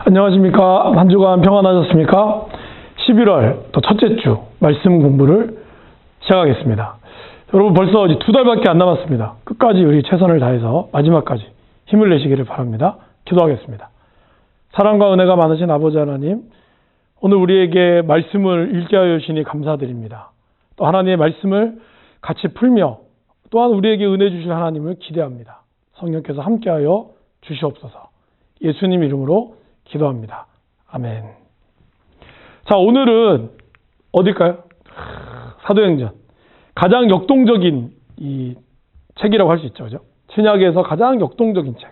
안녕하십니까. 한 주간 평안하셨습니까? 11월 또 첫째 주 말씀 공부를 시작하겠습니다. 여러분 벌써 이제 2달밖에 안 남았습니다. 끝까지 우리 최선을 다해서 마지막까지 힘을 내시기를 바랍니다. 기도하겠습니다. 사랑과 은혜가 많으신 아버지 하나님, 오늘 우리에게 말씀을 읽게 하여 주시니 감사드립니다. 또 하나님의 말씀을 같이 풀며 또한 우리에게 은혜 주실 하나님을 기대합니다. 성령께서 함께하여 주시옵소서. 예수님 이름으로 기도합니다. 아멘. 자, 오늘은 어딜까요? 사도행전. 가장 역동적인 이 책이라고 할 수 있죠. 그죠? 신약에서 가장 역동적인 책.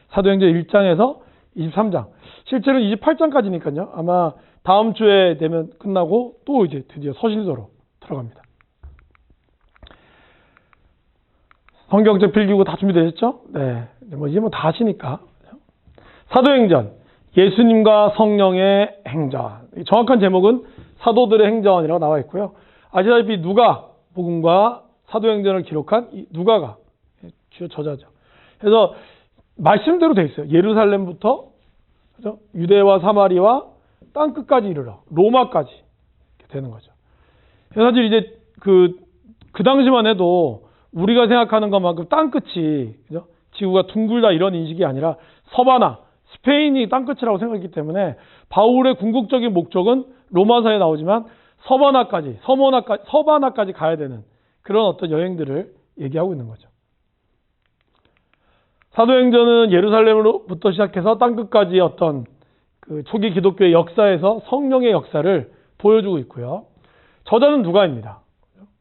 사도행전 1장에서 23장. 실제로는 28장까지니까요. 아마 다음 주에 되면 끝나고 또 이제 드디어 서신서로 들어갑니다. 성경책 필기고 다 준비되셨죠? 네. 이제 뭐 다 하시니까. 사도행전. 예수님과 성령의 행전. 정확한 제목은 사도들의 행전이라고 나와 있고요. 아시다시피 누가 복음과 사도행전을 기록한 이 누가가 주요 저자죠. 그래서 말씀대로 돼 있어요. 예루살렘부터 그죠? 유대와 사마리와 땅 끝까지 이르러 로마까지 되는 거죠. 사실 이제 그 당시만 해도 우리가 생각하는 것만큼 땅 끝이 그죠? 지구가 둥글다 이런 인식이 아니라 서바나 스페인이 땅끝이라고 생각했기 때문에 바울의 궁극적인 목적은 로마서에 나오지만 서바나까지 가야 되는 그런 어떤 여행들을 얘기하고 있는 거죠. 사도행전은 예루살렘으로부터 시작해서 땅끝까지의 어떤 그 초기 기독교의 역사에서 성령의 역사를 보여주고 있고요. 저자는 누가입니다.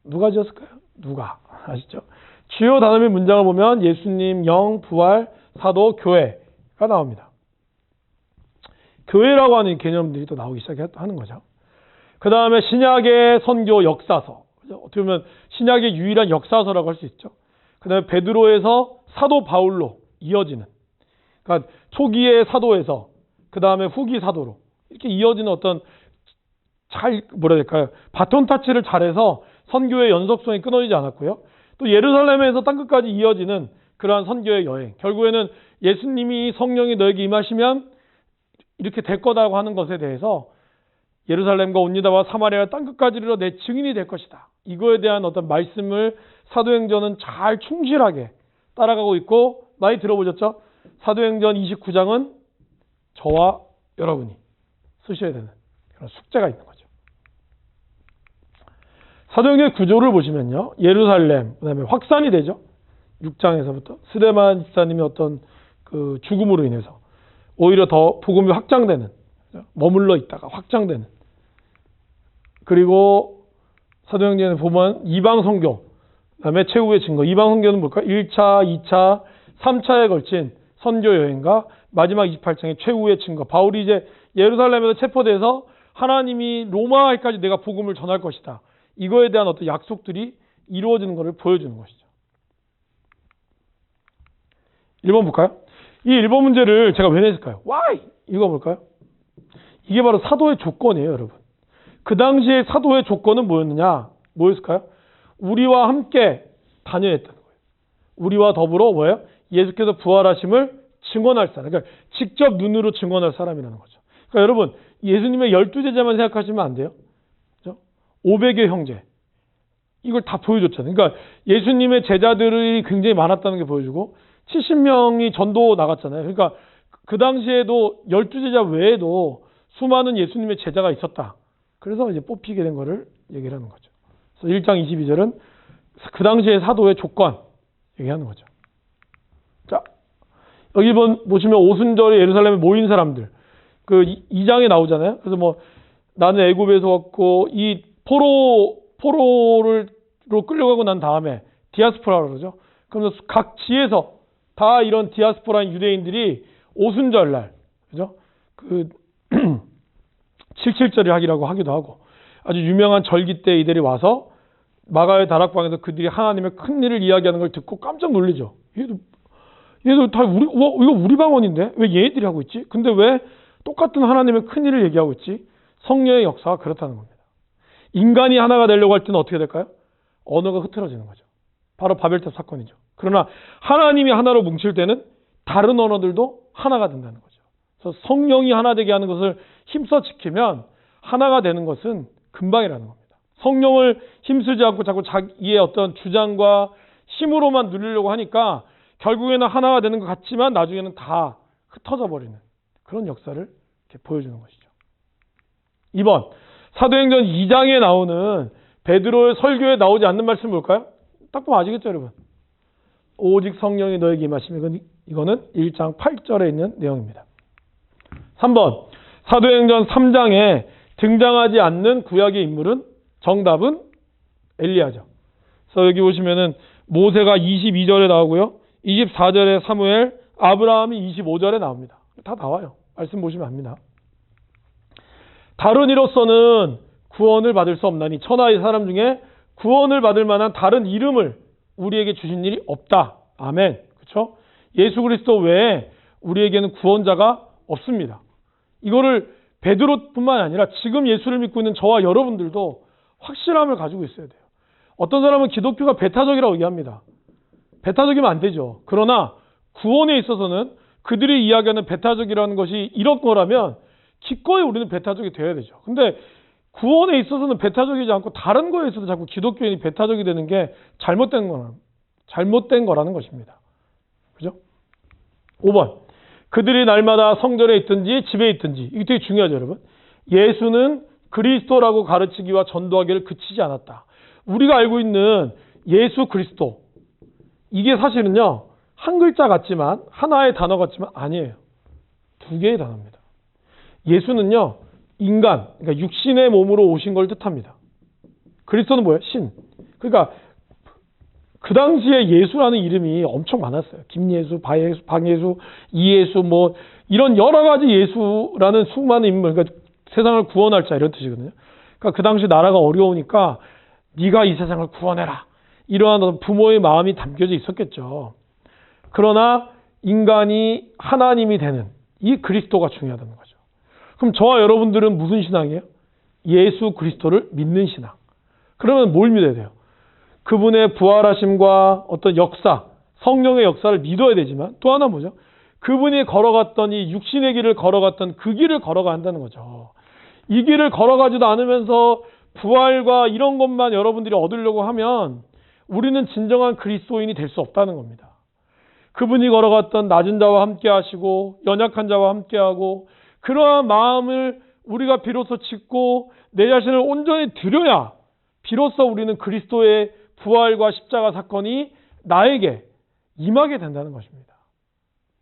누가 지었을까요? 누가 아시죠? 주요 단어 및 문장을 보면 예수님, 영, 부활, 사도, 교회가 나옵니다. 교회라고 하는 개념들이 또 나오기 시작하는 거죠. 그 다음에 신약의 선교 역사서. 어떻게 보면 신약의 유일한 역사서라고 할 수 있죠. 그 다음에 베드로에서 사도 바울로 이어지는. 그러니까 초기의 사도에서 그 다음에 후기 사도로 이렇게 이어지는 어떤 뭐라 해야 될까요? 바톤 타치를 잘해서 선교의 연속성이 끊어지지 않았고요. 또 예루살렘에서 땅끝까지 이어지는 그러한 선교의 여행. 결국에는 예수님이 성령이 너에게 임하시면 이렇게 될 거다라고 하는 것에 대해서 예루살렘과 온 유다와 사마리아 땅끝까지 이르러 내 증인이 될 것이다. 이거에 대한 어떤 말씀을 사도행전은 잘 충실하게 따라가고 있고 많이 들어보셨죠? 사도행전 29장은 저와 여러분이 쓰셔야 되는 그런 숙제가 있는 거죠. 사도행전 구조를 보시면요. 예루살렘, 그 다음에 확산이 되죠. 6장에서부터. 스데반 집사님의 어떤 그 죽음으로 인해서 오히려 더 복음이 확장되는, 머물러 있다가 확장되는. 그리고 사도행전에 보면 이방 선교, 그다음에 최후의 증거. 이방 선교는 뭘까? 1차, 2차, 3차에 걸친 선교 여행과 마지막 28장의 최후의 증거. 바울이 이제 예루살렘에서 체포돼서 하나님이 로마까지 내가 복음을 전할 것이다. 이거에 대한 어떤 약속들이 이루어지는 것을 보여주는 것이죠. 1번 볼까요? 이 1번 문제를 제가 왜 냈을까요? Why? 읽어볼까요? 이게 바로 사도의 조건이에요, 여러분. 그 당시에 사도의 조건은 뭐였을까요? 우리와 함께 다녀야 했다는 거예요. 우리와 더불어 뭐예요? 예수께서 부활하심을 증언할 사람. 그러니까 직접 눈으로 증언할 사람이라는 거죠. 그러니까 여러분, 예수님의 12제자만 생각하시면 안 돼요. 그죠? 500의 형제. 이걸 다 보여줬잖아요. 그러니까 예수님의 제자들이 굉장히 많았다는 게 보여주고 70명이 전도 나갔잖아요. 그러니까 그 당시에도 12제자 외에도 수많은 예수님의 제자가 있었다. 그래서 이제 뽑히게 된 거를 얘기를 하는 거죠. 그래서 1장 22절은 그 당시의 사도의 조건 얘기하는 거죠. 자, 여기 보시면 오순절에 예루살렘에 모인 사람들. 그 2장에 나오잖아요. 그래서 뭐 나는 애굽에서 왔고 이 포로로 끌려가고 난 다음에 디아스포라라고 그러죠. 그러면서 각 지에서 다 이런 디아스포라인 유대인들이 오순절날, 그죠? 77절을 하기도 하고, 아주 유명한 절기 때 이들이 와서 마가의 다락방에서 그들이 하나님의 큰 일을 이야기하는 걸 듣고 깜짝 놀리죠. 얘도 다 이거 우리 방언인데? 왜 얘네들이 하고 있지? 근데 왜 똑같은 하나님의 큰 일을 얘기하고 있지? 성령의 역사가 그렇다는 겁니다. 인간이 하나가 되려고 할 때는 어떻게 될까요? 언어가 흐트러지는 거죠. 바로 바벨탑 사건이죠. 그러나 하나님이 하나로 뭉칠 때는 다른 언어들도 하나가 된다는 거죠. 그래서 성령이 하나 되게 하는 것을 힘써 지키면 하나가 되는 것은 금방이라는 겁니다. 성령을 힘쓰지 않고 자꾸 자기의 어떤 주장과 힘으로만 누리려고 하니까 결국에는 하나가 되는 것 같지만 나중에는 다 흩어져 버리는 그런 역사를 이렇게 보여주는 것이죠. 2번, 사도행전 2장에 나오는 베드로의 설교에 나오지 않는 말씀 볼까요? 딱 보면 아시겠죠, 여러분? 오직 성령이 너에게 임하시면 이거는 1장 8절에 있는 내용입니다. 3번, 사도행전 3장에 등장하지 않는 구약의 인물은 정답은 엘리야죠. 그래서 여기 보시면은 모세가 22절에 나오고요. 24절에 사무엘, 아브라함이 25절에 나옵니다. 다 나와요. 말씀 보시면 압니다. 다른 이로서는 구원을 받을 수 없나니 천하의 사람 중에 구원을 받을 만한 다른 이름을 우리에게 주신 일이 없다. 아멘. 그렇죠? 예수 그리스도 외에 우리에게는 구원자가 없습니다. 이거를 베드로뿐만 아니라 지금 예수를 믿고 있는 저와 여러분들도 확실함을 가지고 있어야 돼요. 어떤 사람은 기독교가 배타적이라고 얘기합니다. 배타적이면 안 되죠. 그러나 구원에 있어서는 그들이 이야기하는 배타적이라는 것이 이런 거라면 기꺼이 우리는 배타적이 되어야 되죠. 근데 구원에 있어서는 배타적이지 않고 다른 거에 있어서 자꾸 기독교인이 배타적이 되는 게 잘못된 거라는 것입니다. 그죠? 5번. 그들이 날마다 성전에 있든지 집에 있든지, 이게 되게 중요하죠, 여러분. 예수는 그리스도라고 가르치기와 전도하기를 그치지 않았다. 우리가 알고 있는 예수 그리스도, 이게 사실은요, 한 글자 같지만, 하나의 단어 같지만 아니에요. 두 개의 단어입니다. 예수는요, 인간, 그러니까 육신의 몸으로 오신 걸 뜻합니다. 그리스도는 뭐예요? 신. 그러니까 그 당시에 예수라는 이름이 엄청 많았어요. 김예수, 바예수, 방예수, 이예수, 뭐 이런 여러 가지 예수라는 수많은 인물, 그러니까 세상을 구원할 자 이런 뜻이거든요. 그러니까 그 당시 나라가 어려우니까 네가 이 세상을 구원해라. 이러한 부모의 마음이 담겨져 있었겠죠. 그러나 인간이 하나님이 되는 이 그리스도가 중요하다는 거죠. 그럼 저와 여러분들은 무슨 신앙이에요? 예수 그리스도를 믿는 신앙. 그러면 뭘 믿어야 돼요? 그분의 부활하심과 어떤 역사, 성령의 역사를 믿어야 되지만 또 하나 뭐죠? 그분이 걸어갔던 이 육신의 길을 걸어갔던 그 길을 걸어가야 한다는 거죠. 이 길을 걸어가지도 않으면서 부활과 이런 것만 여러분들이 얻으려고 하면 우리는 진정한 그리스도인이 될 수 없다는 겁니다. 그분이 걸어갔던 낮은 자와 함께 하시고 연약한 자와 함께 하고 그러한 마음을 우리가 비로소 짓고 내 자신을 온전히 드려야 비로소 우리는 그리스도의 부활과 십자가 사건이 나에게 임하게 된다는 것입니다.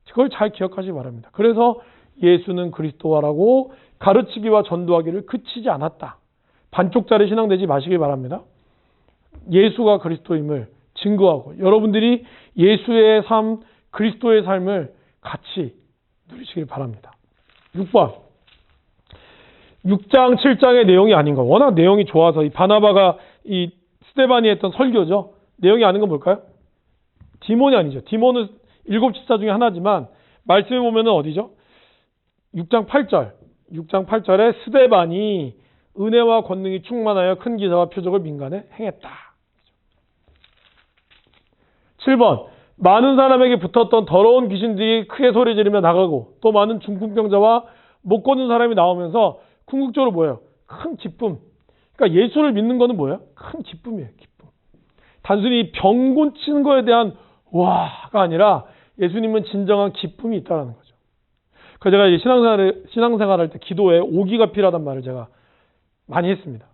그걸 잘 기억하시기 바랍니다. 그래서 예수는 그리스도라고 가르치기와 전도하기를 그치지 않았다. 반쪽짜리 신앙 되지 마시기 바랍니다. 예수가 그리스도임을 증거하고 여러분들이 예수의 삶, 그리스도의 삶을 같이 누리시길 바랍니다. 6번. 6장, 7장의 내용이 아닌 거. 워낙 내용이 좋아서 이 바나바가 이 스데반이 했던 설교죠. 내용이 아닌 건 뭘까요? 디몬이 아니죠. 디몬은 7집사 중에 하나지만 말씀에 보면은 어디죠? 6장 8절. 6장 8절에 스데반이 은혜와 권능이 충만하여 큰 기사와 표적을 민간에 행했다. 7번. 많은 사람에게 붙었던 더러운 귀신들이 크게 소리 지르며 나가고 또 많은 중풍병자와 못 걷는 사람이 나오면서 궁극적으로 뭐예요? 큰 기쁨. 그러니까 예수를 믿는 거는 뭐예요? 큰 기쁨이에요. 기쁨. 단순히 병 고치는 거에 대한 와가 아니라 예수님은 진정한 기쁨이 있다는 거죠. 그래서 제가 이제 신앙생활 할 때 기도에 오기가 필요하단 말을 제가 많이 했습니다.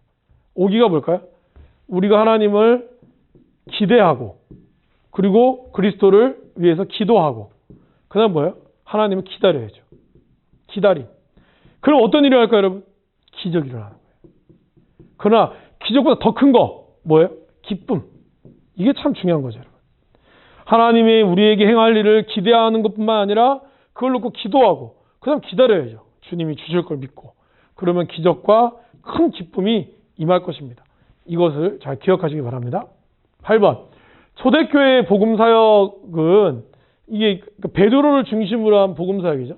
오기가 뭘까요? 우리가 하나님을 기대하고 그리고 그리스도를 위해서 기도하고 그 다음 뭐예요? 하나님을 기다려야죠. 기다림. 그럼 어떤 일이 할까요, 여러분? 기적이 일어나는 거예요. 그러나 기적보다 더 큰 거 뭐예요? 기쁨. 이게 참 중요한 거죠, 여러분. 하나님이 우리에게 행할 일을 기대하는 것뿐만 아니라 그걸 놓고 기도하고 그 다음 기다려야죠. 주님이 주실 걸 믿고. 그러면 기적과 큰 기쁨이 임할 것입니다. 이것을 잘 기억하시기 바랍니다. 8번. 초대교회의 복음사역은 이게 베드로를 중심으로 한 복음사역이죠.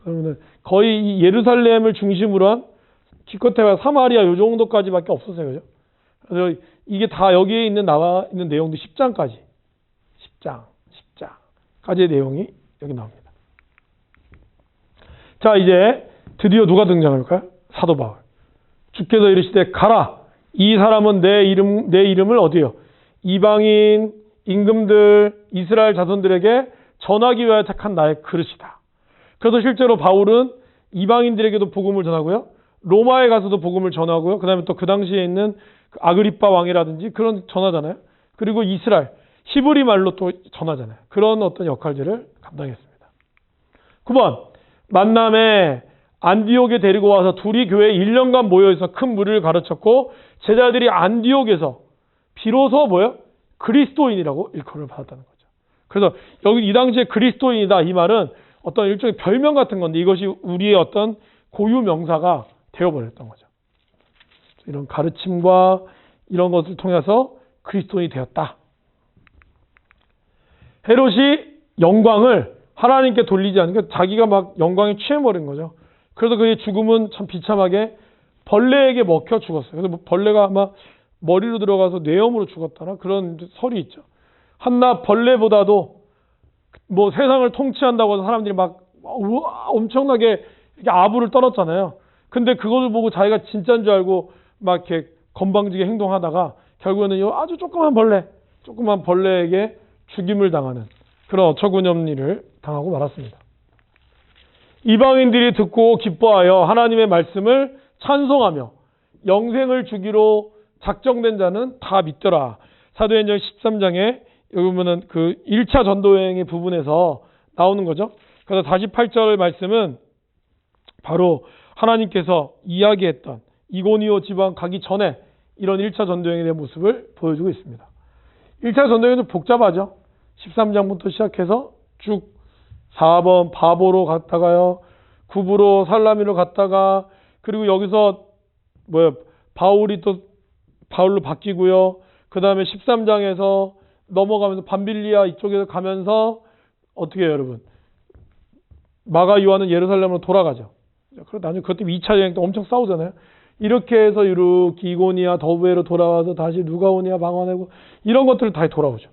그러면 거의 이 예루살렘을 중심으로 한 기껏해야 사마리아 요 정도까지밖에 없었어요. 그죠? 그래서 이게 다 여기에 나와 있는 내용도 10장까지의 내용이 여기 나옵니다. 자, 이제 드디어 누가 등장할까요? 사도 바울. 주께서 이르시되 가라. 이 사람은 내 이름을 어디요? 이방인, 임금들, 이스라엘 자손들에게 전하기 위하여 택한 나의 그릇이다. 그래서 실제로 바울은 이방인들에게도 복음을 전하고요. 로마에 가서도 복음을 전하고요. 그 다음에 또 그 당시에 있는 아그리빠 왕이라든지 그런 전하잖아요. 그리고 이스라엘, 히브리 말로 또 전하잖아요. 그런 어떤 역할들을 감당했습니다. 9번, 만남에 안디옥에 데리고 와서 둘이 교회에 1년간 모여있어 큰 무리를 가르쳤고 제자들이 안디옥에서 비로소 뭐예요? 그리스도인이라고 일컬음을 받았다는 거죠. 그래서 여기 이 당시에 그리스도인이다 이 말은 어떤 일종의 별명 같은 건데 이것이 우리의 어떤 고유 명사가 되어버렸던 거죠. 이런 가르침과 이런 것을 통해서 그리스도인이 되었다. 헤롯이 영광을 하나님께 돌리지 않으니까 자기가 막 영광에 취해버린 거죠. 그래서 그의 죽음은 참 비참하게 벌레에게 먹혀 죽었어요. 그래서 벌레가 아마 머리로 들어가서 뇌염으로 죽었다나 그런 설이 있죠. 한낱 벌레보다도 뭐 세상을 통치한다고 해서 사람들이 막 엄청나게 이렇게 아부를 떨었잖아요. 근데 그것을 보고 자기가 진짜인 줄 알고 막 이렇게 건방지게 행동하다가 결국에는 아주 조그만 벌레에게 죽임을 당하는 그런 어처구니없는 일을 당하고 말았습니다. 이방인들이 듣고 기뻐하여 하나님의 말씀을 찬송하며 영생을 주기로 작정된 자는 다 믿더라. 사도행전 13장에 여기 보면은 그 1차 전도여행의 부분에서 나오는 거죠. 그래서 48절 말씀은 바로 하나님께서 이야기했던 이고니오 지방 가기 전에 이런 1차 전도여행에 대한 모습을 보여주고 있습니다. 1차 전도여행은 복잡하죠. 13장부터 시작해서 쭉 4번 바보로 갔다가요. 9부로 살라미로 갔다가 그리고 여기서 바울이 또 바울로 바뀌고요. 그 다음에 13장에서 넘어가면서 밤빌리아 이쪽에서 가면서 어떻게 해요, 여러분? 마가 요한은 예루살렘으로 돌아가죠. 그리고 나중에 그것 때문에 2차 여행 때 엄청 싸우잖아요. 이렇게 해서 이렇게 이고니아 더베로 돌아와서 다시 누가오니아 방언하고 이런 것들을 다 돌아오죠.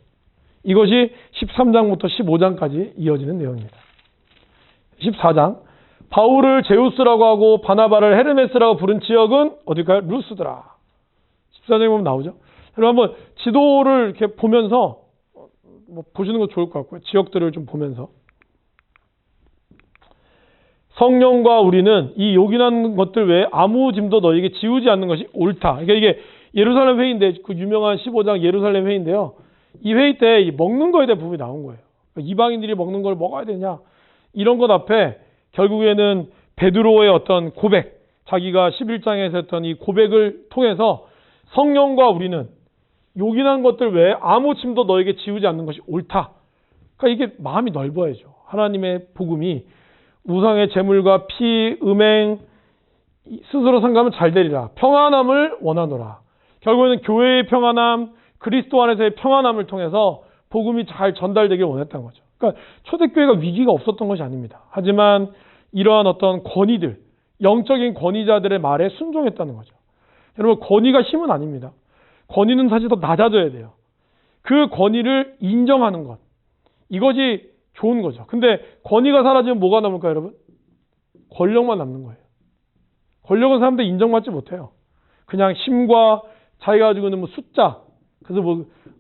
이것이 13장부터 15장까지 이어지는 내용입니다. 14장 바울을 제우스라고 하고 바나바를 헤르메스라고 부른 지역은 어딜까요? 루스드라. 14장에 보면 나오죠. 여러분 한번 지도를 이렇게 보면서 보시는 거 좋을 것 같고요. 지역들을 좀 보면서 성령과 우리는 이 요긴한 것들 외에 아무 짐도 너에게 지우지 않는 것이 옳다. 그러니까 이게 예루살렘 회의인데 그 유명한 15장 예루살렘 회의인데요. 이 회의 때 먹는 거에 대한 부분이 나온 거예요. 그러니까 이방인들이 먹는 걸 먹어야 되냐 이런 것 앞에 결국에는 베드로의 어떤 고백, 자기가 11장에서 했던 이 고백을 통해서 성령과 우리는 요긴한 것들 외에 아무 짐도 너에게 지우지 않는 것이 옳다. 그러니까 이게 마음이 넓어야죠. 하나님의 복음이 우상의 재물과 피, 음행 스스로 상가면 잘 되리라. 평안함을 원하노라. 결국에는 교회의 평안함, 그리스도 안에서의 평안함을 통해서 복음이 잘 전달되길 원했던 거죠. 그러니까 초대교회가 위기가 없었던 것이 아닙니다. 하지만 이러한 어떤 권위들, 영적인 권위자들의 말에 순종했다는 거죠. 여러분 권위가 힘은 아닙니다. 권위는 사실 더 낮아져야 돼요. 그 권위를 인정하는 것. 이것이 좋은 거죠. 근데 권위가 사라지면 뭐가 남을까요, 여러분? 권력만 남는 거예요. 권력은 사람들 인정받지 못해요. 그냥 힘과 자기가 가지고 있는 숫자, 그래서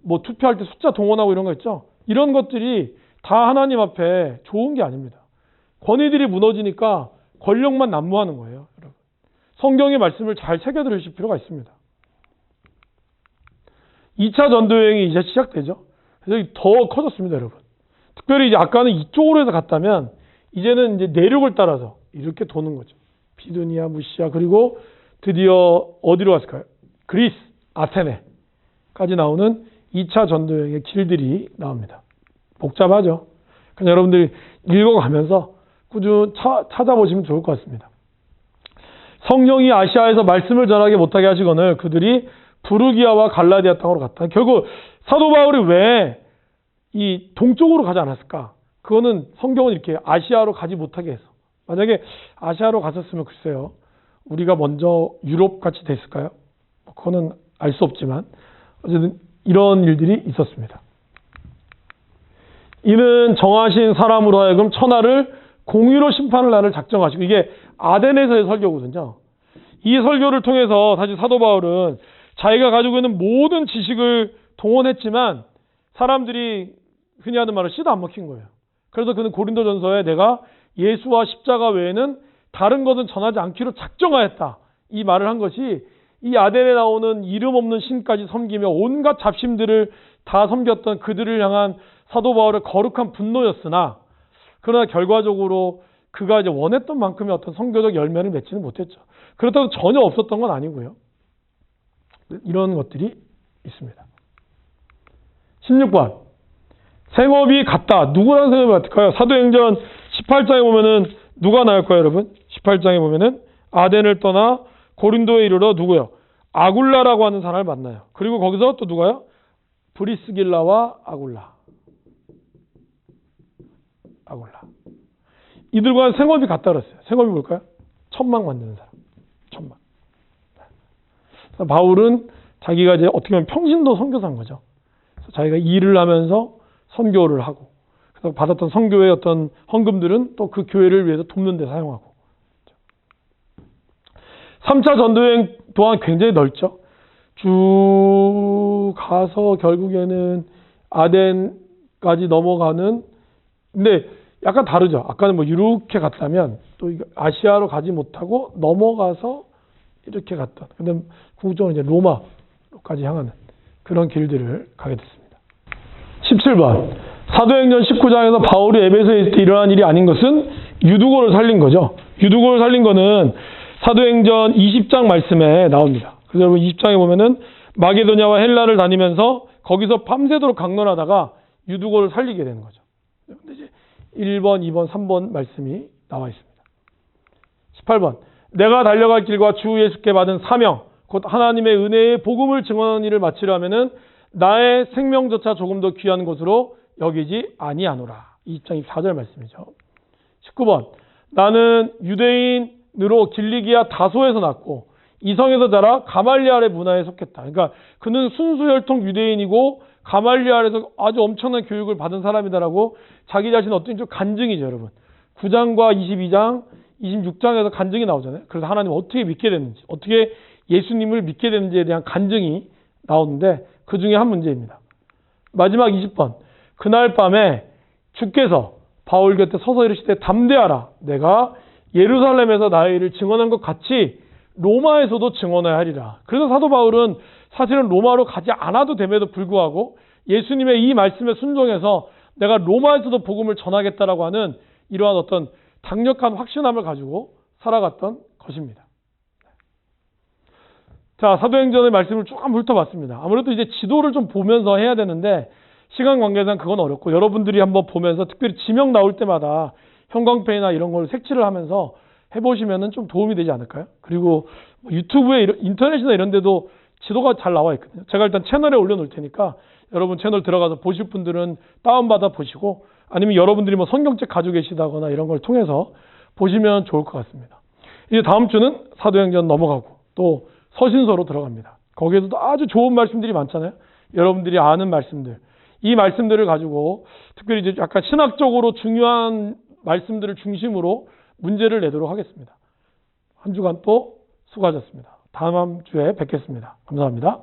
뭐 투표할 때 숫자 동원하고 이런 거 있죠? 이런 것들이 다 하나님 앞에 좋은 게 아닙니다. 권위들이 무너지니까 권력만 난무하는 거예요, 여러분. 성경의 말씀을 잘 새겨 들으실 필요가 있습니다. 2차 전도여행이 이제 시작되죠. 그래서 더 커졌습니다, 여러분. 특별히 이제 아까는 이쪽으로 해서 갔다면 이제는 이제 내륙을 따라서 이렇게 도는 거죠. 비두니아, 무시아 그리고 드디어 어디로 갔을까요? 그리스, 아테네까지 나오는 2차 전도여행의 길들이 나옵니다. 복잡하죠. 그냥 여러분들이 읽어가면서 꾸준히 찾아보시면 좋을 것 같습니다. 성령이 아시아에서 말씀을 전하게 못하게 하시거늘 그들이 부르기아와 갈라디아 땅으로 갔다. 결국 사도 바울이 왜 이 동쪽으로 가지 않았을까? 그거는 성경은 이렇게 아시아로 가지 못하게 해서. 만약에 아시아로 갔었으면 글쎄요. 우리가 먼저 유럽 같이 됐을까요? 그거는 알 수 없지만 어쨌든 이런 일들이 있었습니다. 이는 정하신 사람으로 하여금 천하를 공의로 심판을 나를 작정하시고, 이게 아덴에서의 설교거든요. 이 설교를 통해서 사실 사도 바울은 자기가 가지고 있는 모든 지식을 동원했지만 사람들이 흔히 하는 말로 씨도 안 먹힌 거예요. 그래서 그는 고린도전서에 내가 예수와 십자가 외에는 다른 것은 전하지 않기로 작정하였다. 이 말을 한 것이 이 아덴에 나오는 이름 없는 신까지 섬기며 온갖 잡심들을 다 섬겼던 그들을 향한 사도 바울의 거룩한 분노였으나, 그러나 결과적으로 그가 이제 원했던 만큼의 어떤 선교적 열매를 맺지는 못했죠. 그렇다고 전혀 없었던 건 아니고요. 이런 것들이 있습니다. 16번. 생업이 같다. 누구랑 생업이 같을까요? 사도행전 18장에 보면은 누가 나올까요, 여러분? 18장에 보면은 아덴을 떠나 고린도에 이르러 누구요? 아굴라라고 하는 사람을 만나요. 그리고 거기서 또 누가요? 브리스길라와 아굴라. 이들과 생업이 같다 그랬어요. 생업이 뭘까요? 천막 만드는 사람. 천막. 바울은 자기가 이제 어떻게 보면 평신도 선교사인 거죠. 그래서 자기가 일을 하면서 선교를 하고, 그래서 받았던 선교의 어떤 헌금들은 또 그 교회를 위해서 돕는 데 사용하고. 3차 전도여행 또한 굉장히 넓죠. 쭉 가서 결국에는 아덴까지 넘어가는, 근데 약간 다르죠. 아까는 뭐 이렇게 갔다면 또 아시아로 가지 못하고 넘어가서 이렇게 갔던. 근데 궁극적으로 이제 로마로까지 향하는 그런 길들을 가게 됐습니다. 17번. 사도행전 19장에서 바울이 에베소에 있을 때 일어난 일이 아닌 것은 유두고를 살린 거죠. 유두고를 살린 거는 사도행전 20장 말씀에 나옵니다. 그래서 여러분 20장에 보면은 마게도냐와 헬라를 다니면서 거기서 밤새도록 강론하다가 유두고를 살리게 되는 거죠. 근데 이제 1번, 2번, 3번 말씀이 나와 있습니다. 18번. 내가 달려갈 길과 주 예수께 받은 사명, 곧 하나님의 은혜의 복음을 증언하는 일을 마치려 하면은 나의 생명조차 조금 더 귀한 것으로 여기지 아니하노라. 20장 24절 말씀이죠. 19번. 나는 유대인으로 길리기아 다소에서 났고 이성에서 자라 가말리알의 문화에 속했다. 그러니까 그는 순수혈통 유대인이고 가말리알에서 아주 엄청난 교육을 받은 사람이다라고 자기 자신은 어떤 좀 간증이죠, 여러분. 9장과 22장, 26장에서 간증이 나오잖아요. 그래서 하나님 어떻게 믿게 됐는지, 어떻게 예수님을 믿게 됐는지에 대한 간증이 나오는데 그 중에 한 문제입니다. 마지막 20번. 그날 밤에 주께서 바울 곁에 서서 이르시되 담대하라. 내가 예루살렘에서 나의 일을 증언한 것 같이 로마에서도 증언해야 하리라. 그래서 사도 바울은 사실은 로마로 가지 않아도 됨에도 불구하고 예수님의 이 말씀에 순종해서 내가 로마에서도 복음을 전하겠다라고 하는 이러한 어떤 강력한 확신함을 가지고 살아갔던 것입니다. 자, 사도행전의 말씀을 쭉 한번 훑어봤습니다. 아무래도 이제 지도를 좀 보면서 해야 되는데 시간 관계상 그건 어렵고 여러분들이 한번 보면서 특별히 지명 나올 때마다 형광펜이나 이런 걸 색칠을 하면서 해보시면은 좀 도움이 되지 않을까요? 그리고 유튜브에 인터넷이나 이런 데도 지도가 잘 나와 있거든요. 제가 일단 채널에 올려놓을 테니까 여러분 채널 들어가서 보실 분들은 다운받아 보시고 아니면 여러분들이 뭐 성경책 가지고 계시다거나 이런 걸 통해서 보시면 좋을 것 같습니다. 이제 다음 주는 사도행전 넘어가고 또 서신서로 들어갑니다. 거기에서도 아주 좋은 말씀들이 많잖아요. 여러분들이 아는 말씀들. 이 말씀들을 가지고 특별히 이제 약간 신학적으로 중요한 말씀들을 중심으로 문제를 내도록 하겠습니다. 한 주간 또 수고하셨습니다. 다음 주에 뵙겠습니다. 감사합니다.